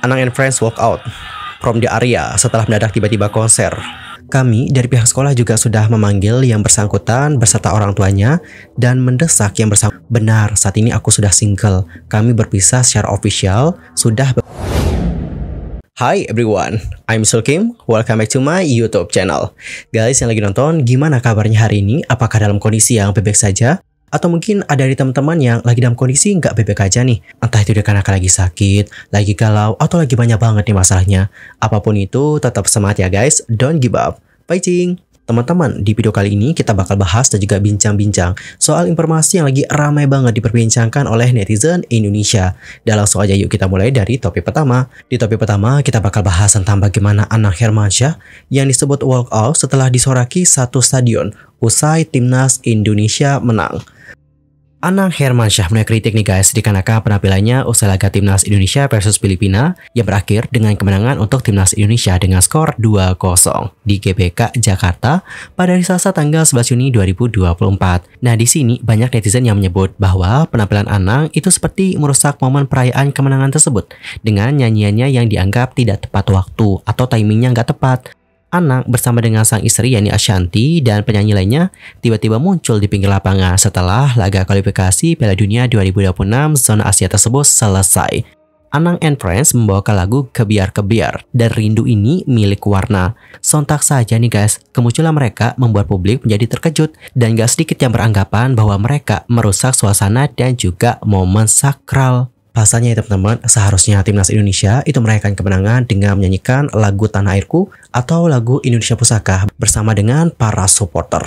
Anang and Friends walk out from the area setelah mendadak tiba-tiba konser. Kami dari pihak sekolah juga sudah memanggil yang bersangkutan beserta orang tuanya dan mendesak yang bersangkutan. Benar, saat ini aku sudah single. Kami berpisah secara official. Hi everyone, I'm Sulkim. Welcome back to my YouTube channel. Guys yang lagi nonton, gimana kabarnya hari ini? Apakah dalam kondisi yang baik-baik saja? Atau mungkin ada dari teman-teman yang lagi dalam kondisi nggak baik-baik aja nih. Entah itu karena lagi sakit, lagi galau, atau lagi banyak banget nih masalahnya. Apapun itu, tetap semangat ya guys. Don't give up. Fighting! Teman-teman, di video kali ini kita bakal bahas dan juga bincang-bincang soal informasi yang lagi ramai banget diperbincangkan oleh netizen Indonesia. Dan langsung aja yuk kita mulai dari topik pertama. Di topik pertama kita bakal bahas tentang bagaimana Anang Hermansyah yang disebut walk out setelah disoraki satu stadion usai timnas Indonesia menang. Anang Hermansyah mulai kritik nih guys dikarenakan penampilannya usai laga timnas Indonesia versus Filipina yang berakhir dengan kemenangan untuk timnas Indonesia dengan skor 2-0 di GBK Jakarta pada hari Selasa tanggal 11 Juni 2024. Nah di sini banyak netizen yang menyebut bahwa penampilan Anang itu seperti merusak momen perayaan kemenangan tersebut dengan nyanyiannya yang dianggap tidak tepat waktu atau timingnya nggak tepat. Anang bersama dengan sang istri yakni Ashanti dan penyanyi lainnya tiba-tiba muncul di pinggir lapangan setelah laga kualifikasi Piala Dunia 2026 zona Asia tersebut selesai. Anang and Friends membawakan lagu Kebiar-Kebiar dan Rindu ini milik Warna. Sontak saja nih guys, kemunculan mereka membuat publik menjadi terkejut dan gak sedikit yang beranggapan bahwa mereka merusak suasana dan juga momen sakral. Pasalnya ya teman-teman, seharusnya timnas Indonesia itu merayakan kemenangan dengan menyanyikan lagu Tanah Airku atau lagu Indonesia Pusaka bersama dengan para supporter.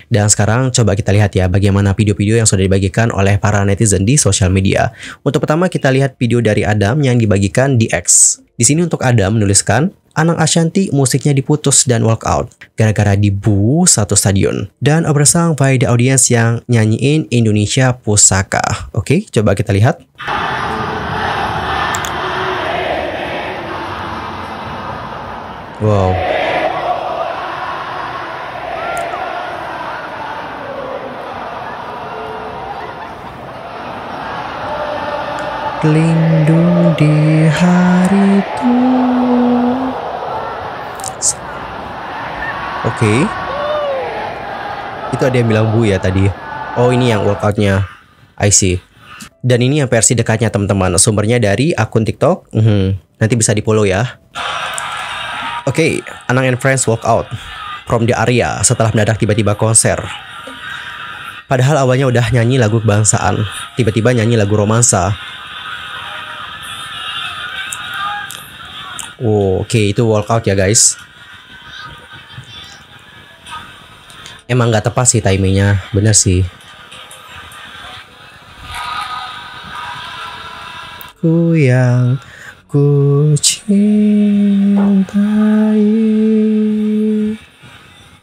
Dan sekarang coba kita lihat ya bagaimana video-video yang sudah dibagikan oleh para netizen di sosial media. Untuk pertama kita lihat video dari Adam yang dibagikan di X. Di sini untuk Adam menuliskan, Anang Ashanti musiknya diputus dan walk out gara-gara dibu satu stadion. Dan oversang by the audience yang nyanyiin Indonesia Pusaka. Oke, coba kita lihat. Wow. Lindung di hari itu. Oke. Itu ada yang bilang bu ya tadi. Oh ini yang workoutnya. I see. Dan ini yang versi dekatnya teman-teman. Sumbernya dari akun TikTok. Nanti bisa di follow ya. Oke, Anang and Friends walk out from the area setelah mendadak tiba-tiba konser. Padahal awalnya udah nyanyi lagu kebangsaan, tiba-tiba nyanyi lagu romansa. Oke, itu walk out ya guys. Emang nggak tepat sih timingnya, bener sih. Ku yang ku cintai,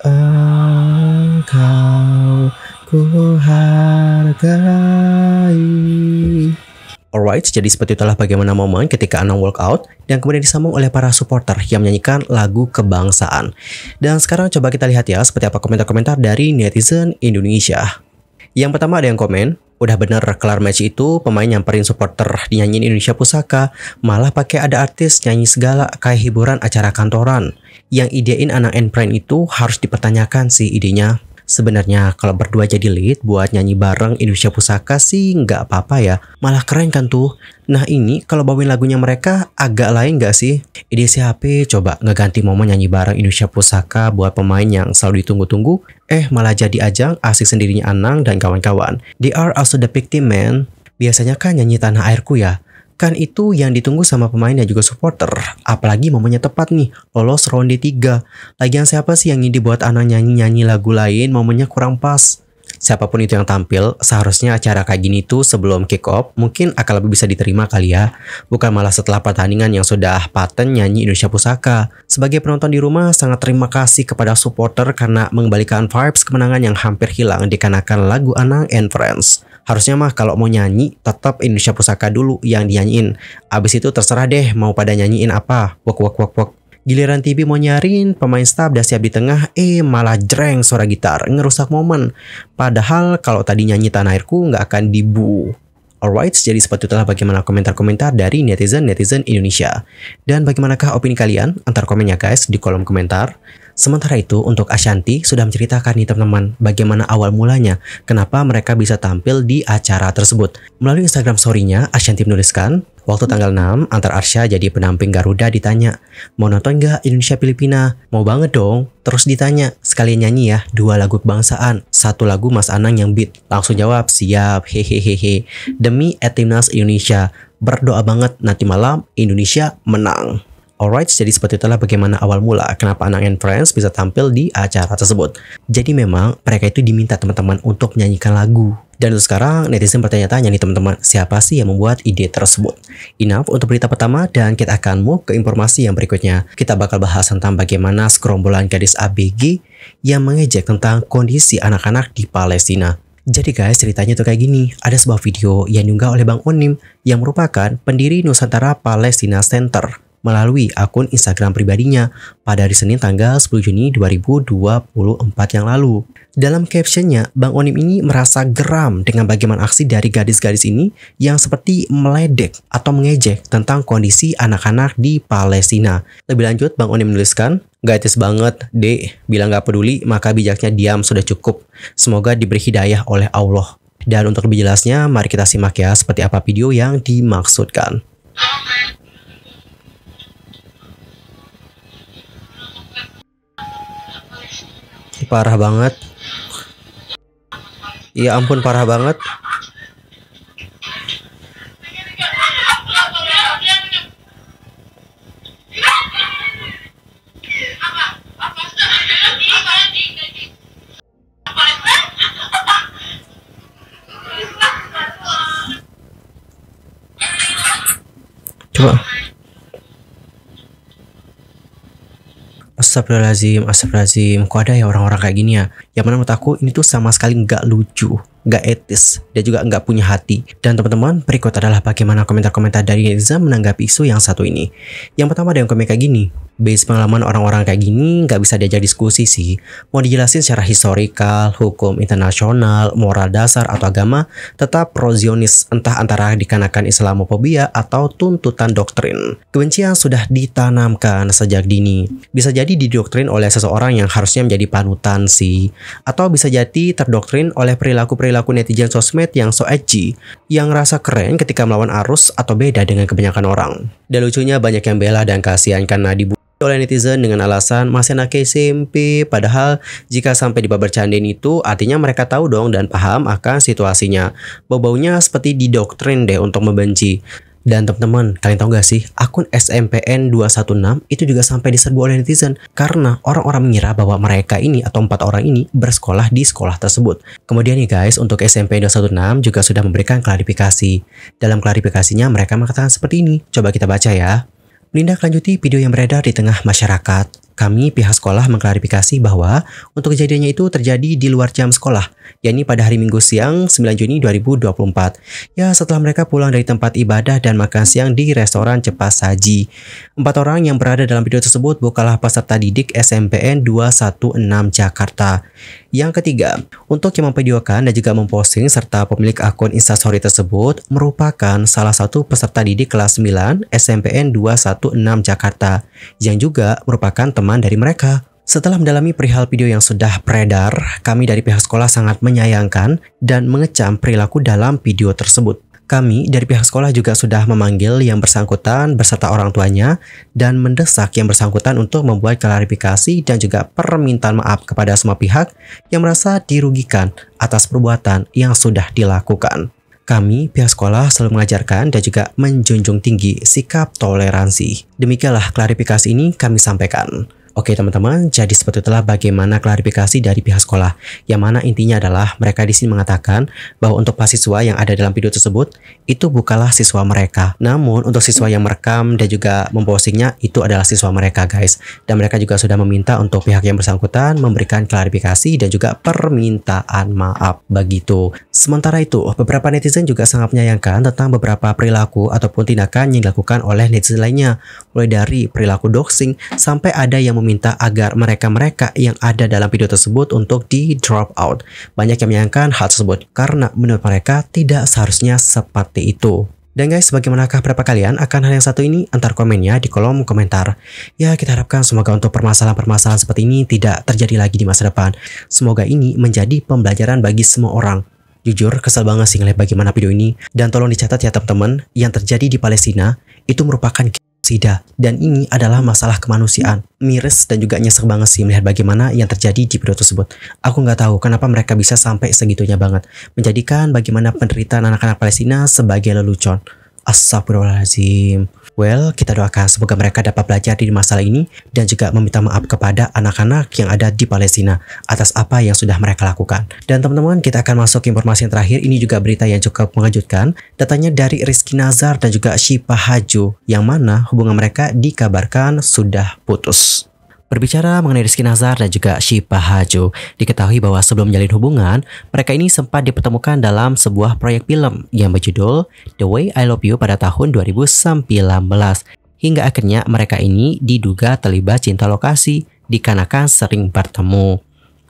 engkau ku hargai. Alright, jadi seperti itulah bagaimana momen ketika Anang walk out dan kemudian disambung oleh para supporter yang menyanyikan lagu kebangsaan. Dan sekarang coba kita lihat ya seperti apa komentar-komentar dari netizen Indonesia. Yang pertama ada yang komen, udah bener kelar match itu pemain nyamperin supporter dinyanyiin Indonesia Pusaka, malah pakai ada artis nyanyi segala kayak hiburan acara kantoran. Yang idein Anang and Friends itu harus dipertanyakan sih idenya. Sebenarnya kalau berdua jadi lead buat nyanyi bareng Indonesia Pusaka sih nggak apa-apa ya, malah keren kan tuh. Nah ini kalau bawain lagunya mereka agak lain nggak sih? Ide siapa coba ngeganti momen nyanyi bareng Indonesia Pusaka buat pemain yang selalu ditunggu-tunggu, malah jadi ajang asik sendirinya Anang dan kawan-kawan. They are also the victim man. Biasanya kan nyanyi Tanah Airku ya. Kan itu yang ditunggu sama pemain dan juga supporter. Apalagi momennya tepat nih, lolos ronde 3. Lagian siapa sih yang ingin dibuat Anang nyanyi-nyanyi lagu lain, momennya kurang pas. Siapapun itu yang tampil, seharusnya acara kayak gini tuh sebelum kick off mungkin akan lebih bisa diterima kali ya. Bukan malah setelah pertandingan yang sudah paten nyanyi Indonesia Pusaka. Sebagai penonton di rumah, sangat terima kasih kepada supporter karena mengembalikan vibes kemenangan yang hampir hilang dikarenakan lagu Anang and Friends. Harusnya mah kalau mau nyanyi tetap Indonesia Pusaka dulu yang dinyanyiin. Abis itu terserah deh mau pada nyanyiin apa. Wok. Giliran TV mau nyariin pemain staff udah siap di tengah, malah jreng suara gitar, ngerusak momen. Padahal kalau tadi nyanyi Tanah Airku nggak akan dibu. Alright, jadi seperti itulah bagaimana komentar-komentar dari netizen-netizen Indonesia. Dan bagaimanakah opini kalian? Antar komennya guys di kolom komentar. Sementara itu untuk Ashanty sudah menceritakan nih teman-teman bagaimana awal mulanya kenapa mereka bisa tampil di acara tersebut. Melalui Instagram story-nya, Ashanty menuliskan, waktu tanggal 6, Antar Arsya jadi pendamping Garuda ditanya, mau nonton nggak Indonesia Filipina? Mau banget dong. Terus ditanya, sekalian nyanyi ya 2 lagu kebangsaan, 1 lagu Mas Anang yang beat. Langsung jawab, siap, hehehehe. Demi timnas Indonesia, berdoa banget nanti malam Indonesia menang. Alright, jadi seperti itulah bagaimana awal mula kenapa Anang and Friends bisa tampil di acara tersebut. Jadi memang mereka itu diminta teman-teman untuk menyanyikan lagu. Dan untuk sekarang netizen bertanya-tanya nih teman-teman, siapa sih yang membuat ide tersebut? Enough untuk berita pertama dan kita akan move ke informasi yang berikutnya. Kita bakal bahas tentang bagaimana segerombolan gadis ABG yang mengejek tentang kondisi anak-anak di Palestina. Jadi guys, ceritanya tuh kayak gini. Ada sebuah video yang diunggah oleh Bang Onim yang merupakan pendiri Nusantara Palestina Center melalui akun Instagram pribadinya pada hari Senin tanggal 10 Juni 2024 yang lalu. Dalam captionnya, Bang Onim ini merasa geram dengan bagaimana aksi dari gadis-gadis ini yang seperti meledek atau mengejek tentang kondisi anak-anak di Palestina. Lebih lanjut, Bang Onim menuliskan, "Gak etis banget, Dek. Bilang gak peduli, maka bijaknya diam sudah cukup. Semoga diberi hidayah oleh Allah." Dan untuk lebih jelasnya, mari kita simak ya seperti apa video yang dimaksudkan. Parah banget. Ya ampun, parah banget. Coba. Astagfirullahaladzim, kok ada ya orang-orang kayak gini ya? Yang mana menurut aku ini tuh sama sekali nggak lucu, nggak etis, dan juga nggak punya hati. Dan teman-teman, berikut adalah bagaimana komentar-komentar dari netizen menanggapi isu yang satu ini. Yang pertama ada yang komen kayak gini, base pengalaman orang-orang kayak gini nggak bisa diajak diskusi sih. Mau dijelasin secara historikal, hukum internasional, moral dasar atau agama, tetap pro-Zionis, entah antara dikarenakan Islamofobia atau tuntutan doktrin. Kebencian sudah ditanamkan sejak dini. Bisa jadi didoktrin oleh seseorang yang harusnya menjadi panutan sih. Atau bisa jadi terdoktrin oleh perilaku-perilaku netizen sosmed yang so edgy, yang rasa keren ketika melawan arus atau beda dengan kebanyakan orang. Dan lucunya banyak yang bela dan kasihan karena dibuat oleh netizen dengan alasan masih anak SMP, padahal jika sampai di bab bercandain itu artinya mereka tahu dong dan paham akan situasinya. Bau-baunya seperti didoktrin deh untuk membenci. Dan teman-teman, kalian tahu gak sih, akun SMPN 216 itu juga sampai diserbu oleh netizen karena orang-orang mengira bahwa mereka ini atau 4 orang ini bersekolah di sekolah tersebut. Kemudian nih guys, untuk SMPN 216 juga sudah memberikan klarifikasi. Dalam klarifikasinya mereka mengatakan seperti ini. Coba kita baca ya. Menindaklanjuti video yang beredar di tengah masyarakat, kami pihak sekolah mengklarifikasi bahwa untuk kejadiannya itu terjadi di luar jam sekolah, yakni pada hari Minggu siang 9 Juni 2024. Ya, setelah mereka pulang dari tempat ibadah dan makan siang di restoran cepat saji. 4 orang yang berada dalam video tersebut bukanlah peserta didik SMPN 216 Jakarta. Yang ketiga, untuk yang memvideokan dan juga memposting serta pemilik akun Instastory tersebut merupakan salah satu peserta didik kelas 9 SMPN 216 Jakarta yang juga merupakan teman dari mereka. Setelah mendalami perihal video yang sudah beredar, kami dari pihak sekolah sangat menyayangkan dan mengecam perilaku dalam video tersebut. Kami dari pihak sekolah juga sudah memanggil yang bersangkutan beserta orang tuanya dan mendesak yang bersangkutan untuk membuat klarifikasi dan juga permintaan maaf kepada semua pihak yang merasa dirugikan atas perbuatan yang sudah dilakukan. Kami, pihak sekolah, selalu mengajarkan dan juga menjunjung tinggi sikap toleransi. Demikianlah klarifikasi ini kami sampaikan. Oke teman-teman, jadi seperti itulah bagaimana klarifikasi dari pihak sekolah. Yang mana intinya adalah mereka di sini mengatakan bahwa untuk mahasiswa yang ada dalam video tersebut itu bukanlah siswa mereka. Namun untuk siswa yang merekam dan juga mempostingnya itu adalah siswa mereka guys. Dan mereka juga sudah meminta untuk pihak yang bersangkutan memberikan klarifikasi dan juga permintaan maaf begitu. Sementara itu, beberapa netizen juga sangat menyayangkan tentang beberapa perilaku ataupun tindakan yang dilakukan oleh netizen lainnya. Mulai dari perilaku doxing sampai ada yang meminta agar mereka-mereka yang ada dalam video tersebut untuk di drop out. Banyak yang menyayangkan hal tersebut karena menurut mereka tidak seharusnya seperti itu. Dan guys, bagaimanakah pendapat kalian akan hal yang satu ini? Antar komennya di kolom komentar. Ya, kita harapkan semoga untuk permasalahan-permasalahan seperti ini tidak terjadi lagi di masa depan. Semoga ini menjadi pembelajaran bagi semua orang. Jujur, kesel banget sih ngeliat bagaimana video ini. Dan tolong dicatat ya teman-teman, yang terjadi di Palestina itu merupakan genosida. Dan ini adalah masalah kemanusiaan. Miris dan juga nyesek banget sih melihat bagaimana yang terjadi di video tersebut. Aku nggak tahu kenapa mereka bisa sampai segitunya banget. Menjadikan bagaimana penderitaan anak-anak Palestina sebagai lelucon. Astagfirullahaladzim. Well, kita doakan semoga mereka dapat belajar dari masalah ini dan juga meminta maaf kepada anak-anak yang ada di Palestina atas apa yang sudah mereka lakukan. Dan teman-teman, kita akan masuk ke informasi yang terakhir. Ini juga berita yang cukup mengejutkan. Datanya dari Rizky Nazar dan juga Syifa Haju, yang mana hubungan mereka dikabarkan sudah putus. Berbicara mengenai Rizky Nazar dan juga Syifa Haju, diketahui bahwa sebelum menjalin hubungan, mereka ini sempat dipertemukan dalam sebuah proyek film yang berjudul The Way I Love You pada tahun 2019. Hingga akhirnya mereka ini diduga terlibat cinta lokasi dikarenakan sering bertemu.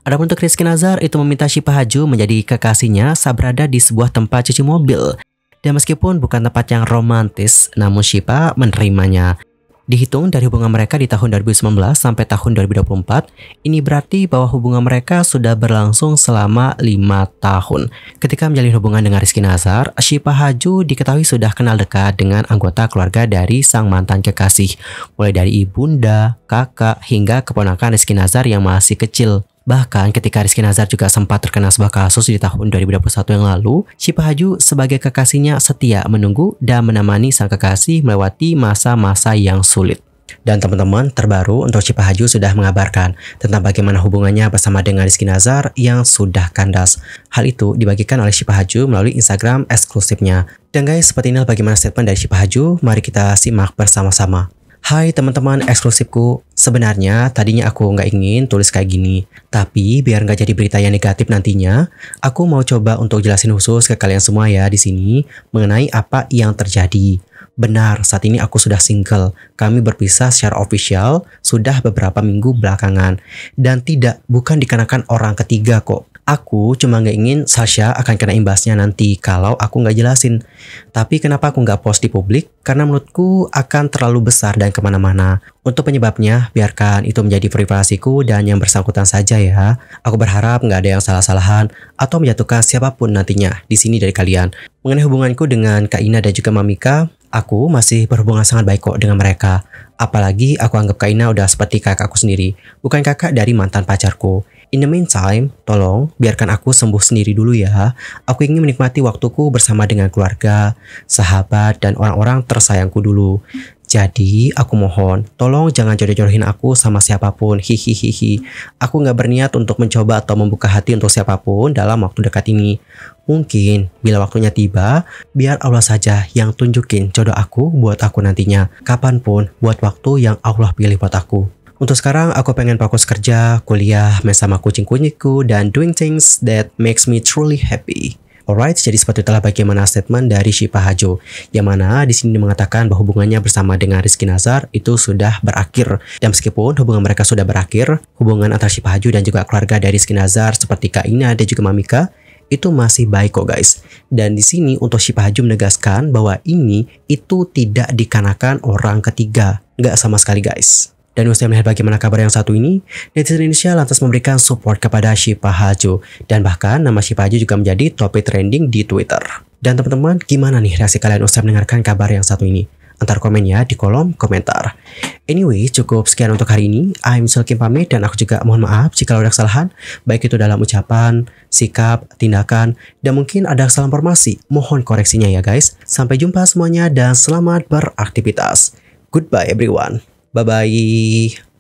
Adapun untuk Rizky Nazar itu meminta Syifa Haju menjadi kekasihnya saat berada di sebuah tempat cuci mobil. Dan meskipun bukan tempat yang romantis, namun Syifa menerimanya. Dihitung dari hubungan mereka di tahun 2019 sampai tahun 2024, ini berarti bahwa hubungan mereka sudah berlangsung selama 5 tahun. Ketika menjalin hubungan dengan Rizky Nazar, Syifa Haju diketahui sudah kenal dekat dengan anggota keluarga dari sang mantan kekasih, mulai dari ibunda, kakak, hingga keponakan Rizky Nazar yang masih kecil. Bahkan ketika Rizky Nazar juga sempat terkena sebuah kasus di tahun 2021 yang lalu, Syifa Haju sebagai kekasihnya setia menunggu dan menemani sang kekasih melewati masa-masa yang sulit. Dan teman-teman, terbaru untuk Syifa Haju sudah mengabarkan tentang bagaimana hubungannya bersama dengan Rizky Nazar yang sudah kandas. Hal itu dibagikan oleh Syifa Haju melalui Instagram eksklusifnya. Dan guys, seperti inilah bagaimana statement dari Syifa Haju. Mari kita simak bersama-sama. Hai teman-teman eksklusifku, sebenarnya tadinya aku nggak ingin tulis kayak gini, tapi biar nggak jadi berita yang negatif nantinya, aku mau coba untuk jelasin khusus ke kalian semua ya di sini mengenai apa yang terjadi. Benar, saat ini aku sudah single. Kami berpisah secara official sudah beberapa minggu belakangan. Dan bukan dikarenakan orang ketiga kok. Aku cuma nggak ingin Sasha akan kena imbasnya nanti kalau aku nggak jelasin. Tapi kenapa aku nggak post di publik? Karena menurutku akan terlalu besar dan kemana-mana. Untuk penyebabnya, biarkan itu menjadi privasiku dan yang bersangkutan saja ya. Aku berharap nggak ada yang salah-salahan atau menjatuhkan siapapun nantinya di sini dari kalian. Mengenai hubunganku dengan Kak Ina dan juga Mamika, aku masih berhubungan sangat baik kok dengan mereka. Apalagi aku anggap Kak Ina udah seperti kakakku sendiri, bukan kakak dari mantan pacarku. In the meantime, tolong biarkan aku sembuh sendiri dulu ya. Aku ingin menikmati waktuku bersama dengan keluarga, sahabat, dan orang-orang tersayangku dulu. Jadi, aku mohon, tolong jangan jodoh-jodohin aku sama siapapun. Hihihihi. Aku nggak berniat untuk mencoba atau membuka hati untuk siapapun dalam waktu dekat ini. Mungkin, bila waktunya tiba, biar Allah saja yang tunjukin jodoh aku buat aku nantinya. Kapanpun, buat waktu yang Allah pilih buat aku. Untuk sekarang, aku pengen fokus kerja, kuliah, main sama kucing-kucingku, dan doing things that makes me truly happy. Alright, jadi seperti itulah bagaimana statement dari Syifa Haju, yang mana di sini mengatakan bahwa hubungannya bersama dengan Rizky Nazar itu sudah berakhir. Dan meskipun hubungan mereka sudah berakhir, hubungan antara Syifa Haju dan juga keluarga dari Rizky Nazar seperti Kak Ina dan juga Mamika itu masih baik kok guys. Dan di sini untuk Syifa Haju menegaskan bahwa ini itu tidak dikarenakan orang ketiga, nggak sama sekali guys. Dan usai melihat bagaimana kabar yang satu ini, netizen Indonesia lantas memberikan support kepada Syifa Haju. Dan bahkan nama Syifa Haju juga menjadi topik trending di Twitter. Dan teman-teman, gimana nih reaksi kalian usai mendengarkan kabar yang satu ini? Antar komen ya di kolom komentar. Anyway, cukup sekian untuk hari ini. I'm Sulkim pamit dan aku juga mohon maaf jika ada kesalahan, baik itu dalam ucapan, sikap, tindakan, dan mungkin ada kesalahan informasi. Mohon koreksinya ya guys. Sampai jumpa semuanya dan selamat beraktivitas. Goodbye everyone. Bye-bye.